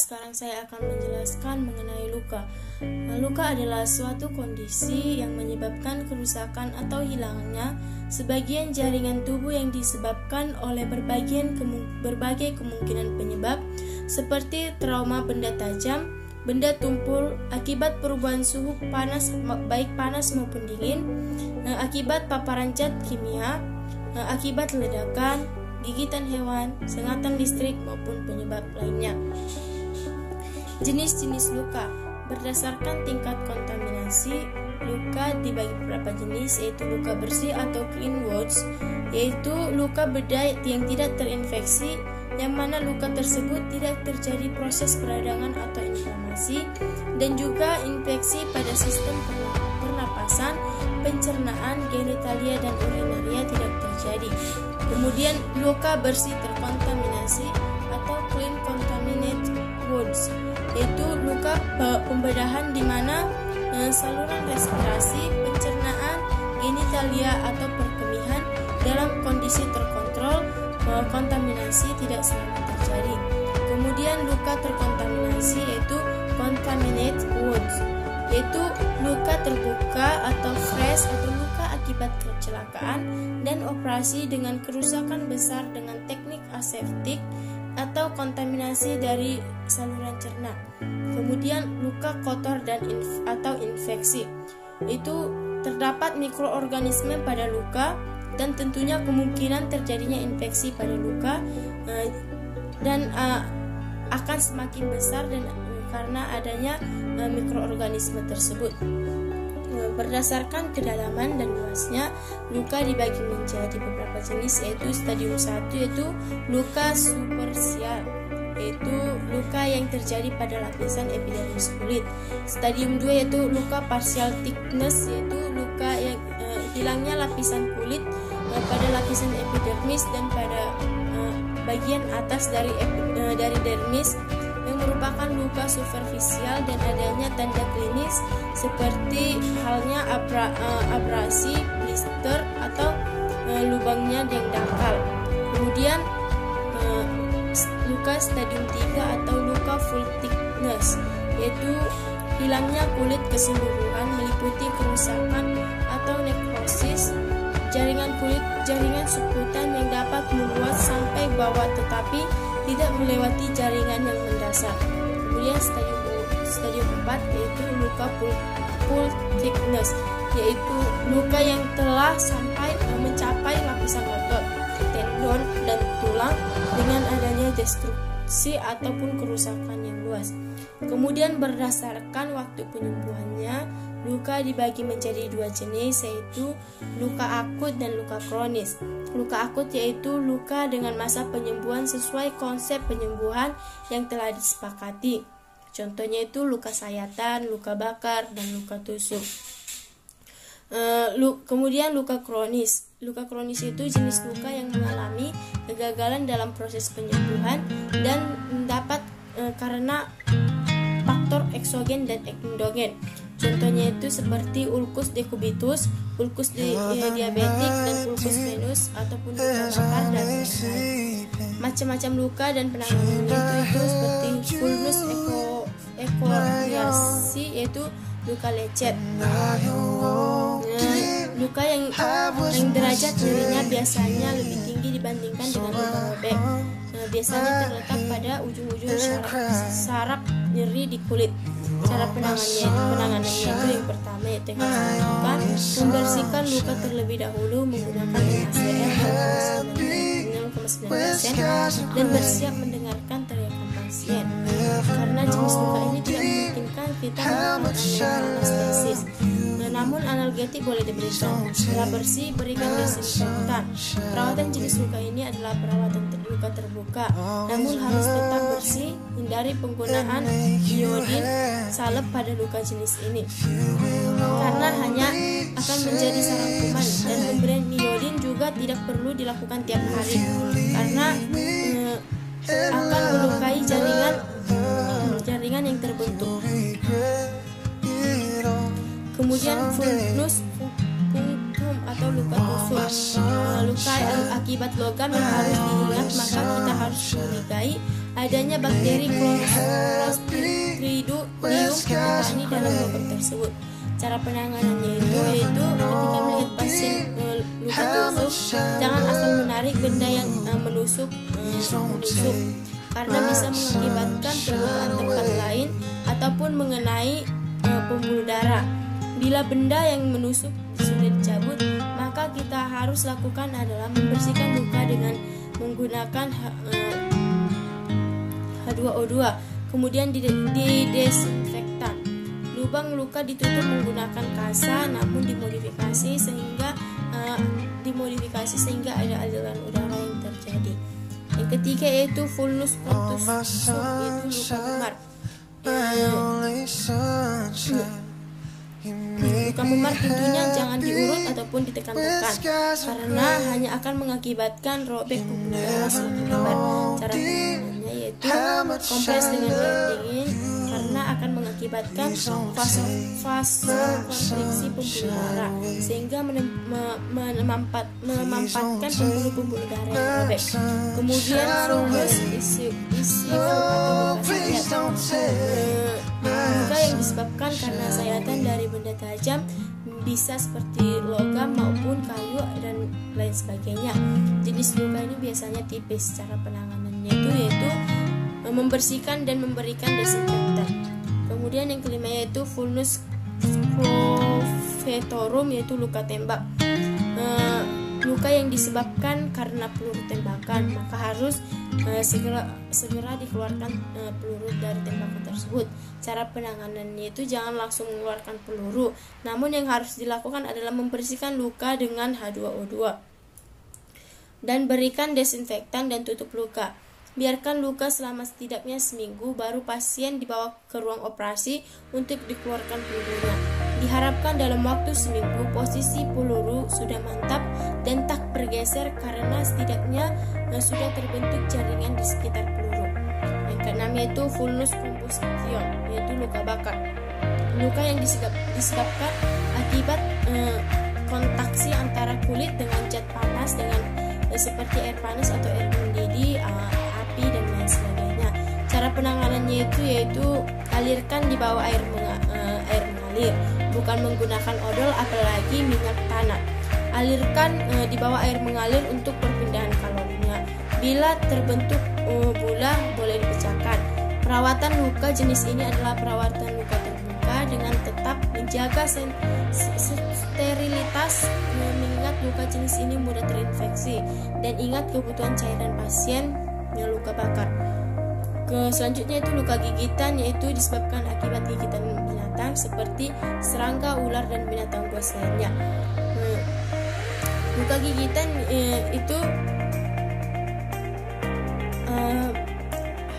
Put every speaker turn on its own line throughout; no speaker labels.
sekarang saya akan menjelaskan mengenai luka. Luka adalah suatu kondisi yang menyebabkan kerusakan atau hilangnya sebagian jaringan tubuh yang disebabkan oleh berbagai kemungkinan penyebab seperti trauma benda tajam, benda tumpul, akibat perubahan suhu panas baik panas maupun dingin, akibat paparan zat kimia, akibat ledakan, gigitan hewan, sengatan listrik maupun penyebab lainnya. Jenis-jenis luka berdasarkan tingkat kontaminasi, luka dibagi beberapa jenis, yaitu luka bersih atau clean wounds, yaitu luka bedah yang tidak terinfeksi, yang mana luka tersebut tidak terjadi proses peradangan atau inflamasi, dan juga infeksi pada sistem pernapasan, pencernaan, genitalia, dan urinaria tidak terjadi. Kemudian luka bersih terkontaminasi atau clean contaminated wounds, yaitu luka pembedahan di mana saluran respirasi, pencernaan, genitalia atau perkemihan dalam kondisi terkontrol, kontaminasi tidak selalu terjadi. Kemudian luka terkontaminasi yaitu contaminated wounds, yaitu luka terbuka atau fresh atau luka akibat kecelakaan dan operasi dengan kerusakan besar dengan teknik aseptik atau kontaminasi dari saluran cerna. Kemudian luka kotor dan atau infeksi, itu terdapat mikroorganisme pada luka dan tentunya kemungkinan terjadinya infeksi pada luka dan akan semakin besar dan karena adanya mikroorganisme tersebut. Berdasarkan kedalaman dan luasnya, luka dibagi menjadi beberapa jenis, yaitu stadium 1 yaitu luka superficial, yaitu luka yang terjadi pada lapisan epidermis kulit. Stadium 2 yaitu luka partial thickness, yaitu luka yang hilangnya lapisan kulit pada lapisan epidermis dan pada bagian atas dari dermis, yang merupakan luka superficial dan adanya tanda klinis seperti halnya abrasi, blister atau lubangnya yang dangkal. Kemudian luka stadium 3 atau luka full thickness, yaitu hilangnya kulit keseluruhan meliputi kerusakan atau nekrosis jaringan kulit, jaringan subkutan yang dapat meluas sampai bawah tetapi tidak melewati jaringan yang mendasar. Kemudian stadium 4 yaitu luka full thickness, yaitu luka yang telah sampai mencapai lapisan otot, tendon, dan tulang dengan adanya destruksi ataupun kerusakan yang luas. Kemudian berdasarkan waktu penyembuhannya, luka dibagi menjadi dua jenis, yaitu luka akut dan luka kronis. Luka akut yaitu luka dengan masa penyembuhan sesuai konsep penyembuhan yang telah disepakati. Contohnya itu luka sayatan, luka bakar, dan luka tusuk. Kemudian luka kronis. Luka kronis itu jenis luka yang mengalami kegagalan dalam proses penyembuhan dan dapat karena faktor eksogen dan endogen. Contohnya itu seperti ulcus decubitus, ulcus diabetik, dan ulcus venus ataupun luka bakar dan lain-lain. Macam-macam luka dan penanganannya itu seperti vulnus ekoriasi, yaitu luka lecet. Luka yang derajat nyerinya biasanya lebih tinggi dibandingkan dengan luka robek. Biasanya terletak pada ujung-ujung saraf nyeri di kulit. Cara penanganannya itu yang pertama yaitu melakukan membersihkan luka terlebih dahulu menggunakan NaCl 0,9% dan bersiap mendengarkan teriakan pasien. Karena jenis luka ini tidak memungkinkan kita melakukan anestesis. Namun analgetik boleh diberikan. Setelah bersih, berikan desinfektan. Perawatan jenis luka ini adalah perawatan luka terbuka, namun harus tetap bersih. Hindari penggunaan iodin salep pada luka jenis ini, karena hanya akan menjadi sarang kuman. Dan pemberian iodin juga tidak perlu dilakukan tiap hari, karena akan melukai jaringan yang terbentuk. Kemudian vulnus punctum atau luka tusuk, luka akibat logam yang harus diingat, maka kita harus curigai adanya bakteri Clostridium tetani dalam lubang tersebut. Cara penanganannya yaitu ketika melihat pasien luka tusuk, jangan asal menarik benda yang menusuk karena bisa mengakibatkan terlukaan tempat lain ataupun mengenai pembuluh darah. Bila benda yang menusuk sudah dicabut, maka kita harus lakukan adalah membersihkan luka dengan menggunakan H2O2, kemudian didesinfektan. Lubang luka ditutup menggunakan kasa, namun dimodifikasi sehingga ada aliran udara yang terjadi. Yang ketiga yaitu vulnus contussus, yaitu luka memar. Luka memar tentunya jangan diurut ataupun ditekan-tekan karena hanya akan mengakibatkan robek pembuluh darah semakin lebar. Cara penanganannya yaitu kompres dengan air dingin karena akan mengakibatkan vasokonstriksi pembuluh darah sehingga memampatkan pembuluh darah yang robek. Kemudian vulnus ischium atau luka sayat. Luka yang disebabkan karena sayatan dari benda tajam bisa seperti logam maupun kayu dan lain sebagainya. Jenis luka ini biasanya tipis. Cara penanganannya yaitu membersihkan dan memberikan desinfektan. Kemudian yang kelima yaitu vulnus clavetorum, yaitu luka tembak. Luka yang disebabkan karena peluru tembakan, maka harus segera dikeluarkan peluru dari tembakan tersebut. Cara penanganannya itu jangan langsung mengeluarkan peluru, namun yang harus dilakukan adalah membersihkan luka dengan H2O2 dan berikan desinfektan dan tutup luka. Biarkan luka selama setidaknya seminggu, baru pasien dibawa ke ruang operasi untuk dikeluarkan pelurunya. Diharapkan dalam waktu seminggu posisi peluru sudah mantap dan tak bergeser karena setidaknya sudah terbentuk jaringan di sekitar peluru. Yang keenam yaitu vulnus combustion, yaitu luka bakar. Luka yang disebabkan akibat kontaksi antara kulit dengan zat panas dengan seperti air panas atau air mendidih, api dan lain sebagainya. Cara penanganannya yaitu alirkan di bawah air mengalir, bukan menggunakan odol apalagi minyak tanah. Alirkan di bawah air mengalir untuk perpindahan kalorinya. Bila terbentuk bulah boleh dipecahkan. Perawatan luka jenis ini adalah perawatan luka terbuka dengan tetap menjaga sterilitas, mengingat luka jenis ini mudah terinfeksi dan ingat kebutuhan cairan pasien yang luka bakar. Selanjutnya itu luka gigitan, yaitu disebabkan akibat gigitan binatang seperti serangga, ular dan binatang buas lainnya. Luka gigitan itu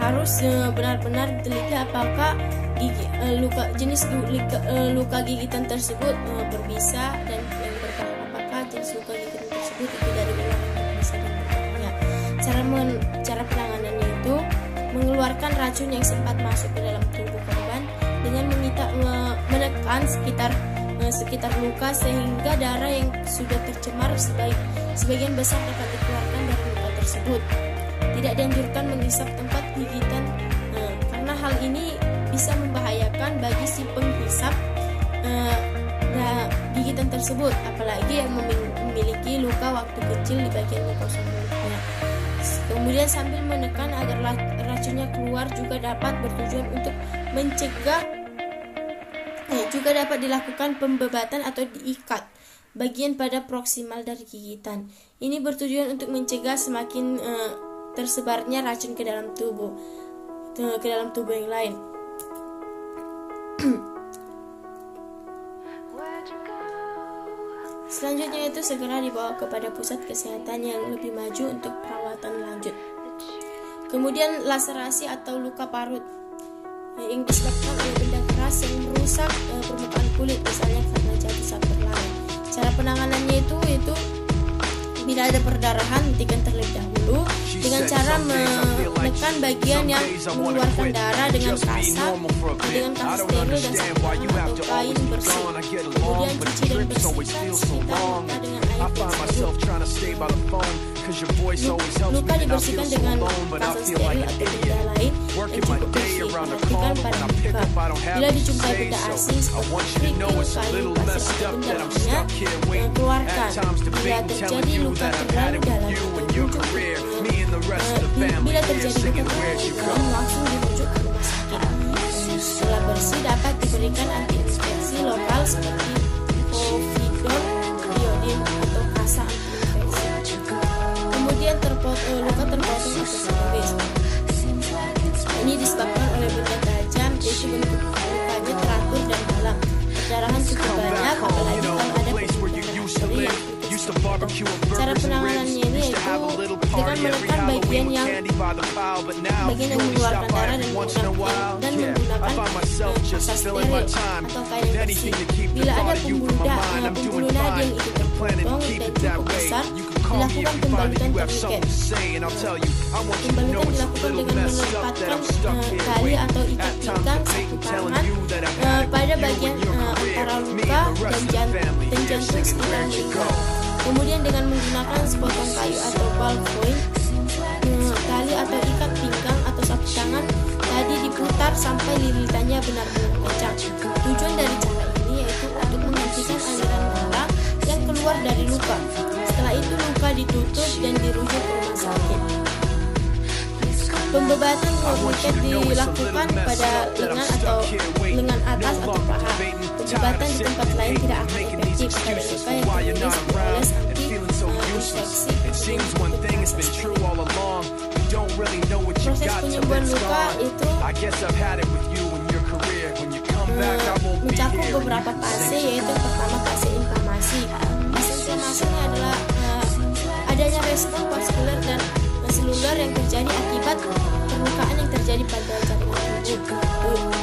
harus benar-benar diteliti apakah luka gigitan tersebut berbisa dan yang berbahaya, apakah jenis luka gigitan tersebut itu dari ular yang berbisa dan berbahaya. Cara penanganannya itu mengeluarkan racun yang sempat masuk ke dalam tubuh korban dengan menekan sekitar luka sehingga darah yang sudah tercemar sebagian besar dapat dikeluarkan dari luka tersebut. Tidak dianjurkan menghisap tempat gigitan karena hal ini bisa membahayakan bagi si penghisap gigitan tersebut, apalagi yang memiliki luka waktu kecil di bagian mukosa mulutnya. Kemudian sambil menekan agar racunnya keluar juga dapat bertujuan untuk mencegah, juga dapat dilakukan pembebatan atau diikat bagian pada proksimal dari gigitan. Ini bertujuan untuk mencegah semakin tersebarnya racun ke dalam tubuh yang lain. Selanjutnya itu segera dibawa kepada pusat kesehatan yang lebih maju untuk perawatan lanjut. Kemudian laserasi atau luka parut yang disebabkan oleh benda keras yang merusak permukaan kulit, misalnya karena jatuh saat berlari. Cara penanganannya itu bila ada perdarahan, hentikan terlebih dahulu dengan cara menekan bagian yang mengeluarkan darah dengan kasar steril dan sapu atau kain bersih. Kemudian cuci dan bersihkan sekitar luka dengan air tersebut. Luka dibersihkan dengan kasus steril atau benda lain yang cukup bersih, perhatikan pada luka. Bila dijumpai benda asing seperti kerikil, kayu, pasir atau benda lainnya, keluarkan. Bila terjadi luka terlalu dalam, bila terjadi luka terlalu dalam, langsung dirujuk ke rumah sakit. Setelah bersih dapat diberikan antiinfeksi lokal seperti povidone, iodin atau kasa antiinfeksi. Kemudian luka terpotong atau sinovis. Ini disebabkan oleh benda tajam, yaitu bentuk lukanya teratur dan dalam. Perdarahan cukup banyak, apalagi kalau ada bakteri yang cara penanganannya ini yaitu dengan menekan bagian yang mengeluarkan darah dan menggunakan pasta steril atau kain bersih. Bila ada pembuluh nadi yang ikut terpotong dan cukup besar, dilakukan pembalikan turniket. Pembalikan dilakukan dengan menempatkan tali atau ikat pinggang satu tangan pada bagian antara luka dan jantung sekitar luka. Kemudian dengan menggunakan sepotong kayu atau ballpoint, tali atau ikat pinggang atau sapu tangan tadi diputar sampai lilitannya benar-benar kencang. Tujuan dari cara ini yaitu untuk menghentikan aliran darah yang keluar dari luka. Setelah itu luka ditutup dan dirujuk ke rumah sakit. Pembebatan turniket dilakukan pada lengan atas atau paha. Pembebatan di tempat lain tidak akan efektif pada luka yang tertulis dioles anti-infeksi. Proses penyembuhan luka itu mencakup beberapa fase, yaitu pertama fase inflamasi. Fase inflamasi ini adalah adanya respon vaskuler dan seluler yang terjadi akibat perlukaan yang terjadi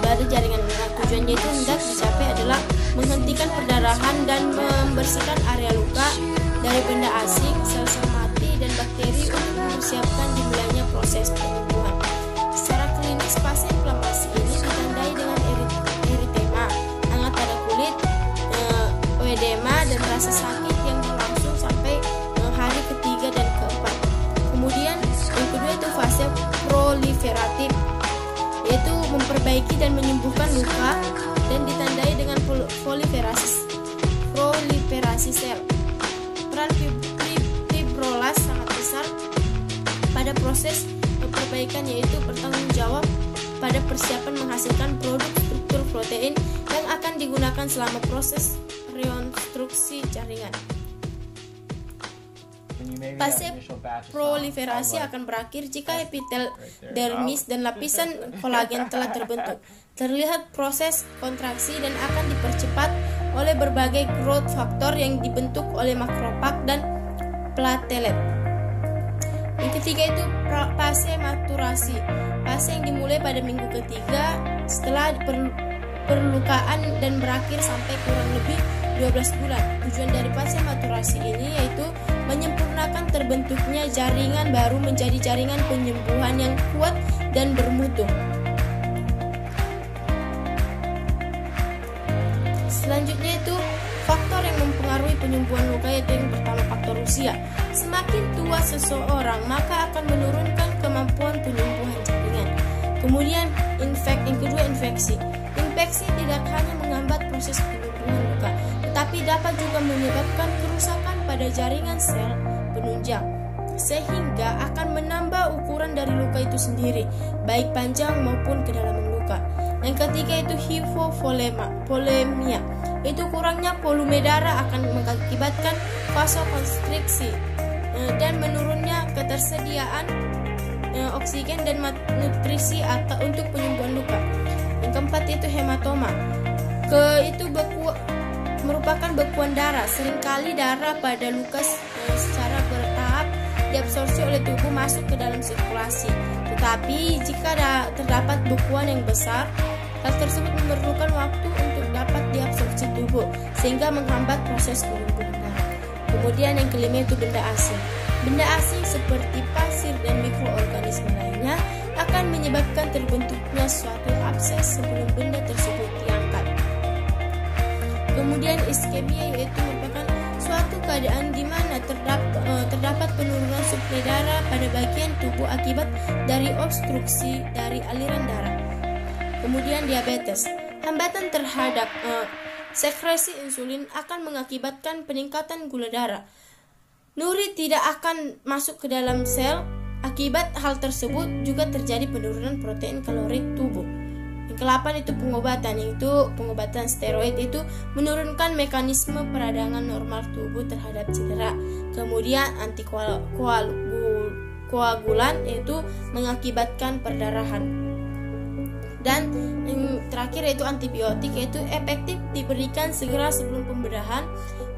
pada jaringan merah. Tujuannya itu hendak dicapai adalah menghentikan perdarahan dan membersihkan area luka dari benda asing, sel-sel mati dan bakteri untuk mempersiapkan dimulainya proses penyembuhan. Secara klinis fase inflamasi ini ditandai dengan eritema, hangat pada kulit, edema dan rasa sakit yang berlangsung sampai hari ketiga dan keempat. Kemudian yang kedua itu fase proliferatif, yaitu memperbaiki dan menyembuhkan luka dan ditandai dengan proliferasi sel. Peran fibrolas sangat besar pada proses perbaikan, yaitu bertanggung jawab pada persiapan menghasilkan produk struktur protein yang akan digunakan selama proses rekonstruksi jaringan. Fase proliferasi akan berakhir jika epitel dermis dan lapisan kolagen telah terbentuk. Terlihat proses kontraksi dan akan dipercepat oleh berbagai growth factor yang dibentuk oleh makrofag dan platelet. Yang ketiga itu fase maturasi, fase yang dimulai pada minggu ketiga setelah perlukaan dan berakhir sampai kurang lebih 12 bulan. Tujuan dari fase maturasi ini yaitu menyempurnakan terbentuknya jaringan baru menjadi jaringan penyembuhan yang kuat dan bermutu. Selanjutnya itu faktor yang mempengaruhi penyembuhan luka, yaitu yang pertama faktor usia. Semakin tua seseorang maka akan menurunkan kemampuan penyembuhan jaringan. Kemudian yang kedua infeksi. Infeksi tidak hanya menghambat proses penyembuhan luka, tetapi dapat juga menyebabkan kerusakan pada jaringan sel penunjang, sehingga akan menambah ukuran dari luka itu sendiri, baik panjang maupun kedalaman luka. Yang ketiga itu hipovolemia, itu kurangnya volume darah akan mengakibatkan vasokonstriksi dan menurunnya ketersediaan oksigen dan nutrisi atau untuk penyembuhan luka. Yang keempat itu hematoma, merupakan bekuan darah. Seringkali darah pada luka secara bertahap diabsorpsi oleh tubuh masuk ke dalam sirkulasi. Tetapi jika terdapat bekuan yang besar, hal tersebut memerlukan waktu untuk dapat diabsorpsi tubuh sehingga menghambat proses penyembuhan darah. Kemudian yang kelima itu benda asing. Benda asing seperti pasir dan mikroorganisme lainnya akan menyebabkan terbentuknya suatu abses sebelum benda tersebut diangkat. Kemudian iskemia, yaitu merupakan suatu keadaan di mana terdapat penurunan suplai darah pada bagian tubuh akibat dari obstruksi dari aliran darah. Kemudian diabetes. Hambatan terhadap sekresi insulin akan mengakibatkan peningkatan gula darah. Nuri tidak akan masuk ke dalam sel. Akibat hal tersebut juga terjadi penurunan protein kalori tubuh. Yang ke-8 itu pengobatan, yaitu pengobatan steroid itu menurunkan mekanisme peradangan normal tubuh terhadap cedera. Kemudian antikoagulan yaitu mengakibatkan perdarahan. Dan yang terakhir yaitu antibiotik, yaitu efektif diberikan segera sebelum pembedahan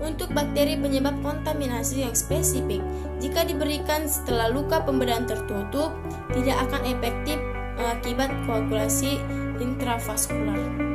untuk bakteri penyebab kontaminasi yang spesifik. Jika diberikan setelah luka pembedahan tertutup, tidak akan efektif akibat koagulasi intravaskular.